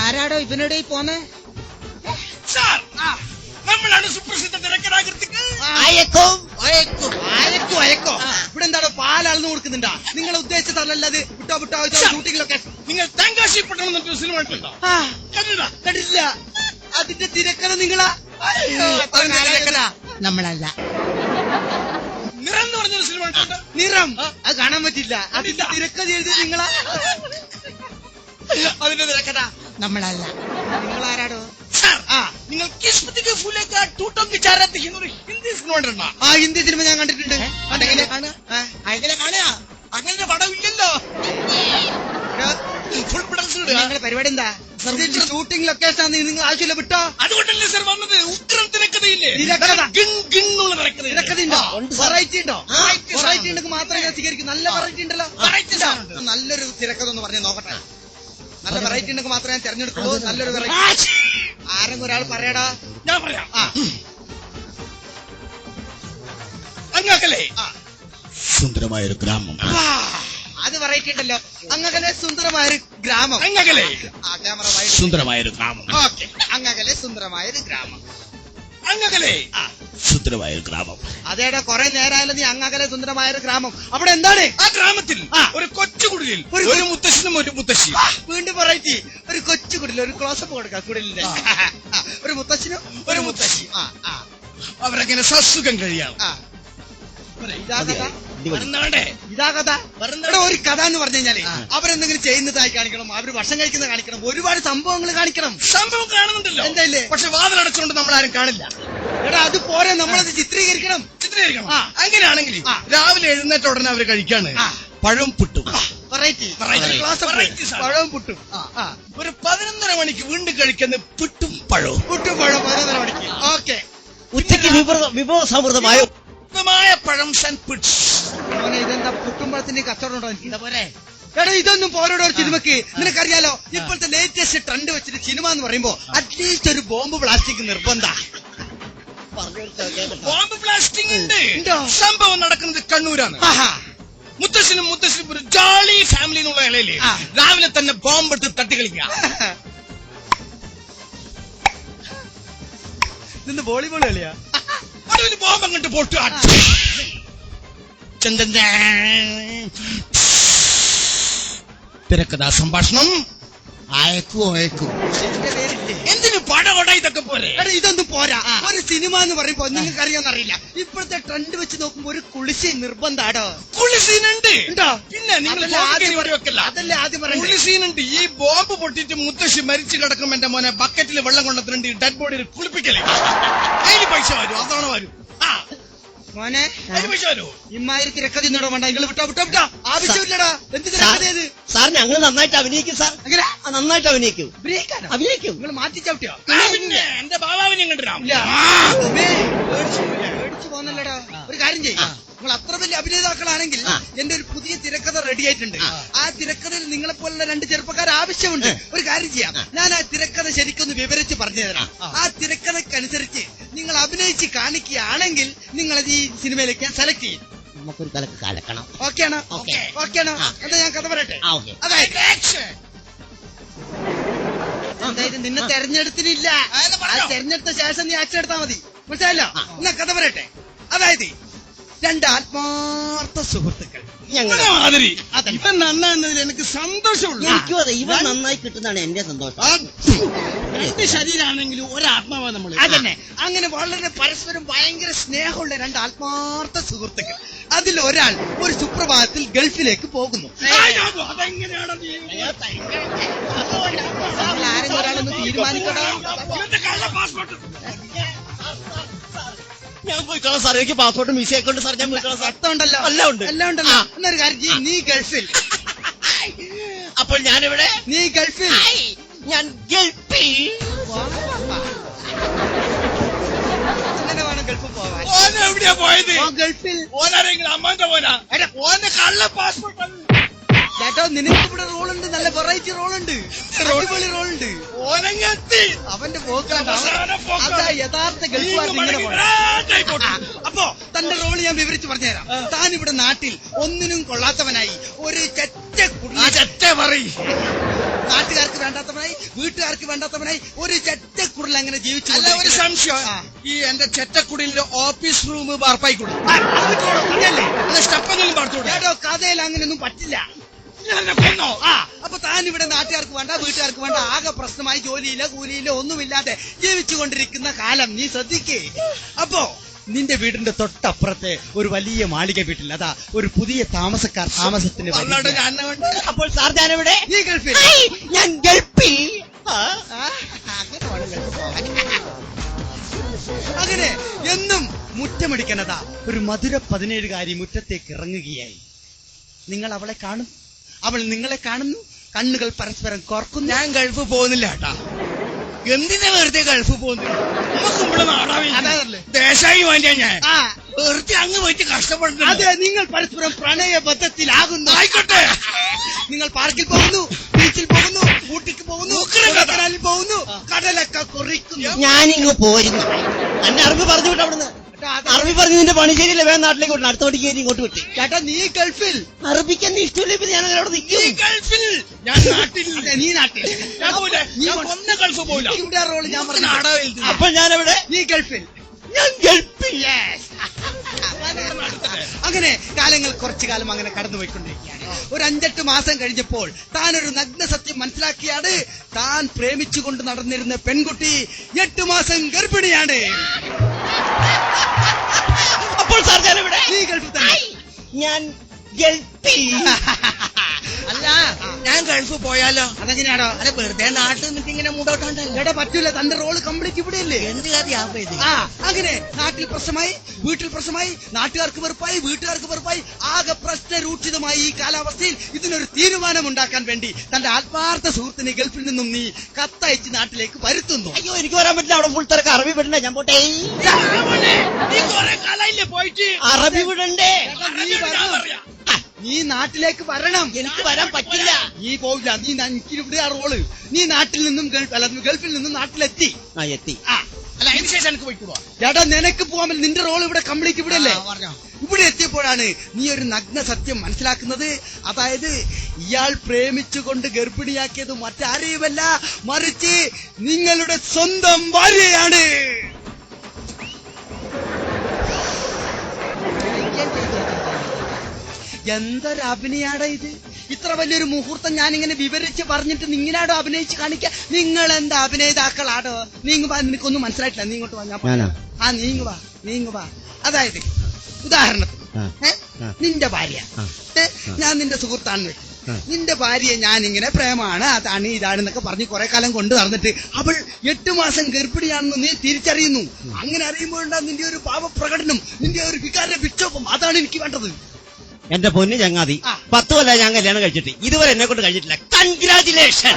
ആരാടോ ഇവനോടെ പോന്നെ? സാർ, നമ്മളാണ് സുപ്രസിദ്ധ തിരക്കഥാകൃത്തുക്കൾ. അയക്കോ ഇവിടെ എന്താണോ പാലാളന്ന് കൊടുക്കുന്നുണ്ടാ? നിങ്ങളെ ഉദ്ദേശിച്ചതല്ലത്. വിട്ടോ ഷൂട്ടിങ്ങിലൊക്കെ നിങ്ങൾ തെങ്കാശി പട്ടണം എന്നൊരു സിനിമ കണ്ടോ? കണ്ടില്ല. അതിന്റെ തിരക്കഥ നിങ്ങളാ? നമ്മളല്ല. നിറം എന്ന് പറഞ്ഞൊരു സിനിമ കണ്ടോ? നിറം അത് കാണാൻ പറ്റില്ല. അതിന്റെ തിരക്കഥ എഴുതി നിങ്ങളാ? അതിന്റെ തിരക്കഥ നമ്മളല്ല. നിങ്ങളാരാടോ? സാർ, നിങ്ങൾ കിസ്മത്ത് കെ ഫൂലെ കാ ടൂട്ടം കി ചാരത്ത് എന്നൊരു ഹിന്ദി സിനിമ കണ്ടിട്ടുണ്ടോ? ഹിന്ദി സിനിമ ഞാൻ കണ്ടിട്ടുണ്ട്. അതെങ്ങനെ കാണുക? അങ്ങനെ പടമില്ലല്ലോ. ഫുൾ പ്രൊഡക്ഷൻ നിങ്ങളുടെ പരിപാടി എന്താ? ഷൂട്ടിംഗ് ലൊക്കേഷൻ നിങ്ങൾ ആവശ്യമില്ല. വിട്ടോ. അതുകൊണ്ടല്ലേ സാർ വന്നത്. ഉഗ്രം തിരക്കഥയില്ലേ? തിരക്കഥ ഉണ്ടോ? വെറൈറ്റി ഉണ്ടോ? വെറൈറ്റി ഉണ്ടെങ്കിൽ മാത്രമേ സ്വീകരിക്കൂ. നല്ല വെറൈറ്റി ഉണ്ടല്ലോ. നല്ലൊരു തിരക്കഥ ഒന്ന് പറഞ്ഞ് നോക്കട്ടെ. നല്ല വെറൈറ്റി ഉണ്ടെങ്കിൽ മാത്രമേ ഞാൻ തെരഞ്ഞെടുക്കുള്ളൂ. നല്ലൊരു വെറൈറ്റി ആരെങ്കിലും ഒരാൾ പറയടാ. ഞാൻ പറയാം. അങ്ങക്കല്ലേ സുന്ദരമായൊരു ഗ്രാമം. അത് വെറൈറ്റി ഉണ്ടല്ലോ. അങ്ങകലെ സുന്ദരമായൊരു ഗ്രാമം. അങ്ങകലെ ക്യാമറ സുന്ദരമായൊരു ഗ്രാമം. ഓക്കെ. അങ്ങകലെ സുന്ദരമായൊരു ഗ്രാമം. അങ്ങകലെ സുന്ദരമായൊരു ഗ്രാമം. അതേടാ കുറെ നേരമായാലും നീ അങ്ങകലെ സുന്ദരമായൊരു ഗ്രാമം. അവിടെ എന്താണ്? ആ ഗ്രാമത്തിൽ ഒരു കൊച്ചു കുടിലിൽ ഒരു മുത്തശ്ശനും ഒരു മുത്തശ്ശി. വീണ്ടും വെറൈറ്റി. ഒരു കൊച്ചു കുടിൽ. ഒരു ക്ലോസപ്പ് കൊടുക്കാം കുടിലിന്റെ. ഒരു മുത്തശ്ശനും ഒരു മുത്തശ്ശി. അവരങ്ങനെ സസുഖം കഴിയാണ്. ഇതാ കഥ. ഒരു കഥ എന്ന് പറഞ്ഞു കഴിഞ്ഞാല് അവരെന്തെങ്കിലും ചെയ്യുന്നതായി കാണിക്കണം. അവര് ഭക്ഷണം കഴിക്കുന്നത് കാണിക്കണം. ഒരുപാട് സംഭവങ്ങൾ കാണിക്കണം. സംഭവം കാണുന്നുണ്ടല്ലോ. എന്തായാലേ? പക്ഷെ വാതിലടച്ചുകൊണ്ട് നമ്മളാരും കാണില്ല. എടാ അത് പോരെ. നമ്മളത് ചിത്രീകരിക്കണം. അങ്ങനെയാണെങ്കിൽ രാവിലെ എഴുന്നേറ്റ ഉടനെ അവര് കഴിക്കാണ് പഴവും പുട്ടും. വെറൈറ്റി. പഴവും പുട്ടും. ഒരു 11:30 മണിക്ക് വീണ്ടും കഴിക്കുന്ന പുട്ടും പഴവും. 11:30 മണിക്ക്. ഓക്കെ. ഉച്ചയ്ക്ക് വിഭവസമൃദ്ധമായ പഴം സൺപിട്സ്. ഇതെന്താ പുട്ടുമ്പഴത്തിന്റെ കച്ചവടം ഉണ്ടോ? എനിക്ക് പോരെ. എടാ ഇതൊന്നും പോരോടോ ഒരു സിനിമക്ക്. നിനക്കറിയാലോ ഇപ്പോഴത്തെ ലേറ്റസ്റ്റ് ട്രെൻഡ് വെച്ചിട്ട് സിനിമ എന്ന് പറയുമ്പോ അറ്റ്ലീസ്റ്റ് ഒരു ബോംബ് പ്ലാസ്റ്റിക് നിർബന്ധ. ബോംബ് പ്ലാസ്റ്റിക് ഉണ്ട്. സംഭവം നടക്കുന്നത് കണ്ണൂരാണ്. മുത്തശ്ശനും ഒരു ജോളി ഫാമിലി എന്നുള്ള ഇളയില് രാവിലെ തന്നെ ബോംബ് എടുത്ത് തട്ടി കളിക്കുക. നിന്ന് വോളിബോൾ കളിയാ? ഒരു ബോംബ് അങ്ങോട്ട് പൊട്ടു. തിരക്കഥാ സംഭാഷണം. അയക്കൂ. എന്തിനു പടകൊട ഇതൊക്കെ പോലെ? ഇതൊന്നും പോരാ. ഒരു സിനിമ എന്ന് പറയുമ്പോ നിങ്ങൾക്ക് അറിയാന്നറിയില്ല. ഇപ്പോഴത്തെ ട്രെൻഡ് വെച്ച് നോക്കുമ്പോ ഒരു കുളിസീൻ നിർബന്ധാടോ. കുളിസീനുണ്ട്. പിന്നെ നിങ്ങൾ അതല്ലേ ആദ്യം പറയാം. കുളിസീനുണ്ട്. ഈ ബോംബ് പൊട്ടിട്ട് മുത്തശ്ശി മരിച്ചു കിടക്കും എന്റെ മോനെ ബക്കറ്റിൽ വെള്ളം കൊണ്ടുവന്നിട്ടുണ്ട്. ഡെഡ് ബോഡിയിൽ കുളിപ്പിക്കലേ. അതിന് പൈസ വരും. അതാണ് വരും. മോനെ പൈസ വരൂ. ഇമ്മാതിരി തിരക്കഥ ഇന്നോട് വേണ്ട. നിങ്ങൾ വിട്ടോ. ആവശ്യമില്ലടാ. എന്ത് തിരക്കഥയത്? സാർ ഞങ്ങൾ നന്നായിട്ട് അഭിനയിക്കും സാർ. അങ്ങനെ നന്നായിട്ട് അഭിനയിക്കും. അഭിനയിക്കും. നിങ്ങൾ മാറ്റി ചവിട്ടിയോ? എന്റെ ബാബാവിനെ കണ്ടിരാം. പേടിച്ചു പോന്നല്ലടാ. ഒരു കാര്യം ചെയ്യും. നിങ്ങൾ അത്ര വലിയ അഭിനേതാക്കളാണെങ്കിൽ എന്റെ ഒരു പുതിയ തിരക്കഥ റെഡി ആയിട്ടുണ്ട്. ആ തിരക്കഥയിൽ നിങ്ങളെ പോലുള്ള 2 ചെറുപ്പക്കാർ ആവശ്യമുണ്ട്. ഒരു കാര്യം ചെയ്യാം. ഞാൻ ആ തിരക്കഥ ശരിക്കൊന്ന് വിവരിച്ച് പറഞ്ഞു തരാം. ആ തിരക്കഥക്കനുസരിച്ച് നിങ്ങൾ അഭിനയിച്ച് കാണിക്കുകയാണെങ്കിൽ നിങ്ങളത് ഈ സിനിമയിലേക്ക് ഞാൻ സെലക്ട് ചെയ്യും. നമുക്കൊരു കലക്ക് കലക്കണം. ഓക്കെയാണോ? എന്താ ഞാൻ കഥ പറയട്ടെ? അതായത് നിന്നെ തെരഞ്ഞെടുത്തിനില്ല. തെരഞ്ഞെടുത്ത ശേഷം നീ ആക്ഷൻ എടുത്താൽ മതി. മനസ്സിലായല്ലോ? എന്നാ കഥ പറയട്ടെ. അതായത് 2 ആത്മാർത്ഥ സുഹൃത്തുക്കൾ. ഇവൻ നന്നാകുന്നതിൽ എനിക്ക് സന്തോഷമുള്ളൂ. എനിക്കും അതെ. ഇവൻ നന്നായി കിട്ടുന്നതാണ് എന്റെ സന്തോഷം. 2 ശരീരമാണെങ്കിലും ഒരാത്മാവാ നമ്മൾ. അതന്നെ. അങ്ങനെ വളരെ പരസ്പരം ഭയങ്കര സ്നേഹമുള്ള 2 ആത്മാർത്ഥ സുഹൃത്തുക്കൾ. അതിൽ ഒരാൾ ഒരു സുപ്രഭാതത്തിൽ ഗൾഫിലേക്ക് പോകുന്നു. അതെങ്ങനെയാണ്? ആരെങ്കിലും ഒരാളൊന്ന് തീരുമാനിക്കടാ. ഞാൻ പോയിക്കോളാം സാർ. എനിക്ക് പാസ്പോർട്ടും വിസയൊക്കെ ഉണ്ട് സാർ. ഞാൻ പോയിക്കോളാം സാർ. ഉണ്ടല്ലോ. എല്ലാം ഉണ്ടല്ലോ. എന്നൊരു കാര്യം ചെയ്യും. നീ ഗൾഫിൽ. അപ്പോൾ ഞാനിവിടെ. നീ ഗൾഫിൽ. ഞാൻ ഗൾഫിൽ. അങ്ങനെ വേണം ഗൾഫിൽ പോവാൻ. ഓൻ എവിടെയാ പോയത്? ഗൾഫിൽ. ഓനാരെങ്കിലും അമ്മാന്റെ പോനാ? ഓന്റെ കള്ള പാസ്പോർട്ട്. ചേട്ടോ നിനക്ക് ഇവിടെ റോളുണ്ട്. നല്ല വെറൈറ്റി റോളുണ്ട്. അടിപൊളി റോളുണ്ട്. ഓനങ്ങെത്തി. അവന്റെ പോക്കാണ്. അതാ യഥാർത്ഥ ഗൾഫുകാർ. അപ്പോ തന്റെ റോള് ഞാൻ വിവരിച്ച് പറഞ്ഞുതരാം. താൻ ഇവിടെ നാട്ടിൽ ഒന്നിനും കൊള്ളാത്തവനായി ഒരു ചെറ്റ പറയും നാട്ടുകാർക്ക് വേണ്ടാത്തവനായി വീട്ടുകാർക്ക് വേണ്ടാത്തവനായി ഒരു ചെറ്റക്കുടൽ അങ്ങനെ ജീവിച്ചു അല്ല ഒരു സംശയം ഈ എന്റെ ചെറ്റക്കുടിയിലെ ഓഫീസ് റൂം ബാർപ്പായിക്കൂടെ സ്റ്റെപ്പെങ്കിലും പാർത്തോടെ കേട്ടോ കഥയിൽ അങ്ങനെയൊന്നും പറ്റില്ല. കൊന്നോ അപ്പൊ താൻ ഇവിടെ നാട്ടുകാർക്ക് വേണ്ട വീട്ടുകാർക്ക് വേണ്ട ആകെ പ്രശ്നമായി ജോലിയില്ല കൂലിയില്ല ഒന്നുമില്ലാതെ ജീവിച്ചുകൊണ്ടിരിക്കുന്ന കാലം നീ ശ്രദ്ധിക്കേ. അപ്പോ നിന്റെ വീടിന്റെ തൊട്ടപ്പുറത്തെ ഒരു വലിയ മാളിക വീട്ടിൽ അതാ ഒരു പുതിയ താമസക്കാർ താമസത്തിന് വരികയാണ്. അപ്പോൾ സാർ ഞാനെവിടെ? നീ ഗൾഫിൽ. ഞാൻ ഗൾഫിൽ. അങ്ങനെ വേണം ഗൾഫിൽ പോകാൻ. അങ്ങനെ എന്നും മുറ്റമടിക്കണതാ ഒരു മധുര 17കാരി മുറ്റത്തേക്ക് ഇറങ്ങുകയായി. നിങ്ങൾ അവളെ കാണും, അവൾ നിങ്ങളെ കാണുന്നു, കണ്ണുകൾ പരസ്പരം കോർക്കുന്നു. ഞാൻ ഗൾഫ് പോകുന്നില്ല കേട്ടാ. എന്തിനാ വെറുതെ ഗൾഫ് പോകുന്നില്ല? നമുക്ക് ഇവിടെ നാടാവില്ല ദേശായി വേണ്ടിയാ ഞാൻ വെറുതെ അങ്ങ് പോയിട്ട് കഷ്ടപ്പെടുന്നു. അതെ, നിങ്ങൾ പരസ്പരം പ്രണയബദ്ധത്തിലാകുന്നു. ആയിക്കോട്ടെ. നിങ്ങൾ പാർക്കിൽ പോകുന്നു, ബീച്ചിൽ പോകുന്നു, ഊട്ടിക്ക് പോകുന്നു, കൊടൈക്കനാലിൽ പോകുന്നു, കടലൊക്കെ കുറിക്കുന്നു. ഞാനിങ്ങ് പോരുന്നു. എന്നെ അറബി പറഞ്ഞു വിട്ടു അവിടുന്ന്. അറബി പറഞ്ഞു നിന്റെ പണി ശരിയല്ല, വേഗം നാട്ടിലേക്ക് വിട്ടു. അടുത്ത പണിക്ക് കയറി ഇങ്ങോട്ട് വിട്ടു. ചേട്ടാ നീ ഗൾഫിൽ. അറബിക്ക് എന്നെ ഇഷ്ടമില്ല, പിന്നെ ഞാൻ അങ്ങനെ അവിടെ നിൽക്കും. ഗൾഫിൽ ഞാൻ നാട്ടിൽ. നീ നാട്ടിൽ. ഞാൻ പോയില്ല. ഞാൻ കൊന്ന ഗൾഫ് പോയില്ല. ഇവിടെ റോള് ഞാൻ പറഞ്ഞു. നാടാവില്ല. അപ്പോൾ ഞാനെവിടെ? നീ ഗൾഫിൽ. ഞാൻ ഗൾഫിൽ. അങ്ങനെ കാലങ്ങൾ കുറച്ചു കാലം അങ്ങനെ കടന്നുപോയിക്കൊണ്ടിരിക്കുകയാണ്. ഒരു 5-8 മാസം കഴിഞ്ഞപ്പോൾ താൻ ഒരു നഗ്ന സത്യം മനസ്സിലാക്കിയാണ്. താൻ പ്രേമിച്ചുകൊണ്ട് നടന്നിരുന്ന പെൺകുട്ടി 8 മാസം ഗർഭിണിയാണ്. അപ്പോൾ സാർ ഞാനെവിടെ? നീ ഗൾഫിൽ തന്നെ. ഞാൻ ഗൾഫിൽ. അല്ല ഞാൻ ഗൾഫ് പോയാലോ? അതെങ്ങനെയാണോ? അല്ല വെറുതെ നാട്ടിൽ നിന്നിട്ട് ഇങ്ങനെ മൂടോട്ടാണ്ടല്ലോ. എടാ പറ്റൂല, തന്റെ റോള് കംപ്ലീറ്റ് ഇവിടെയല്ലേ. എന്ത് കാര്യ ഇത്? അങ്ങനെ നാട്ടിൽ പ്രശ്നമായി, വീട്ടിൽ പ്രശ്നമായി, നാട്ടുകാർക്ക് വെറുപ്പായി, വീട്ടുകാർക്ക് വെറുപ്പായി, ആകെ പ്രശ്നരൂക്ഷിതമായി. ഈ കാലാവസ്ഥയിൽ ഇതിനൊരു തീരുമാനം ഉണ്ടാക്കാൻ വേണ്ടി തന്റെ ആത്മാർത്ഥ സുഹൃത്തിനെ ഗൾഫിൽ നിന്നും നീ കത്തയച്ച് നാട്ടിലേക്ക് വരുത്തുന്നു. അയ്യോ എനിക്ക് വരാൻ പറ്റില്ല, അവിടെ ഫുൾ തിരക്ക്. അറബി വിടണ്ടേ? ഞാൻ പോട്ടെ. നീ കുറെ കാലായില്ലേ പോയിട്ട്? അറബി വിടണ്ടേ? നീ വരണം. നീ നാട്ടിലേക്ക് വരണം. എനിക്ക് വരാൻ പറ്റില്ല. നീ പോവില്ല. നീ ഇവിടെ ആ റോള്. നീ നാട്ടിൽ നിന്നും ഗൾഫിൽ നിന്നും നാട്ടിലെത്തി. എത്തി. അല്ല അതിന് ശേഷം എനിക്ക് പോയിക്കൂടാ. ചേട്ടാ നിനക്ക് പോകാൻ പറ്റില്ല. നിന്റെ റോൾ ഇവിടെ കംപ്ലീറ്റ് ഇവിടെ അല്ലേ. പറഞ്ഞോ. ഇവിടെ എത്തിയപ്പോഴാണ് നീ ഒരു നഗ്ന സത്യം മനസ്സിലാക്കുന്നത്. അതായത് ഇയാൾ പ്രേമിച്ചുകൊണ്ട് ഗർഭിണിയാക്കിയത് മറ്റാരെയുമല്ല, മറിച്ച് നിങ്ങളുടെ സ്വന്തം ഭാര്യയാണ്. എന്തൊരു അഭിനയാടാ ഇത്. ഇത്ര വലിയൊരു മുഹൂർത്തം ഞാനിങ്ങനെ വിവരിച്ച് പറഞ്ഞിട്ട് നിങ്ങനാടോ അഭിനയിച്ച് കാണിക്കുക. നിങ്ങൾ എന്താ അഭിനേതാക്കളാടോ? നീങ്ങുവാ, നിനക്കൊന്നും മനസ്സിലായിട്ടില്ല. നീ ഇങ്ങോട്ട് വാ. ഞാൻ നീങ്ങുവാ. അതായത് ഉദാഹരണത്തിന് നിന്റെ ഭാര്യ, ഞാൻ നിന്റെ സുഹൃത്താണെന്ന് വെച്ചു. നിന്റെ ഭാര്യയെ ഞാനിങ്ങനെ പ്രേമാണ്, അതാണ് ഇതാണെന്നൊക്കെ പറഞ്ഞ് കുറെ കാലം കൊണ്ട് നടന്നിട്ട് അവൾ 8 മാസം ഗർഭിണിയാണെന്ന് നീ തിരിച്ചറിയുന്നു. അങ്ങനെ അറിയുമ്പോഴുണ്ടാ നിന്റെ ഒരു പാവപ്രകടനം, നിന്റെ ഒരു വികാര വിക്ഷോഭം. അതാണ് എനിക്ക് വേണ്ടത്. എന്റെ പൊന്നു ചങ്ങാതി, 10 കൊല്ലം ഞാൻ കല്യാണം കഴിച്ചിട്ട് ഇതുവരെ എന്നെ കൊണ്ട് കഴിഞ്ഞിട്ടില്ല. കൺഗ്രാചുലേഷൻ.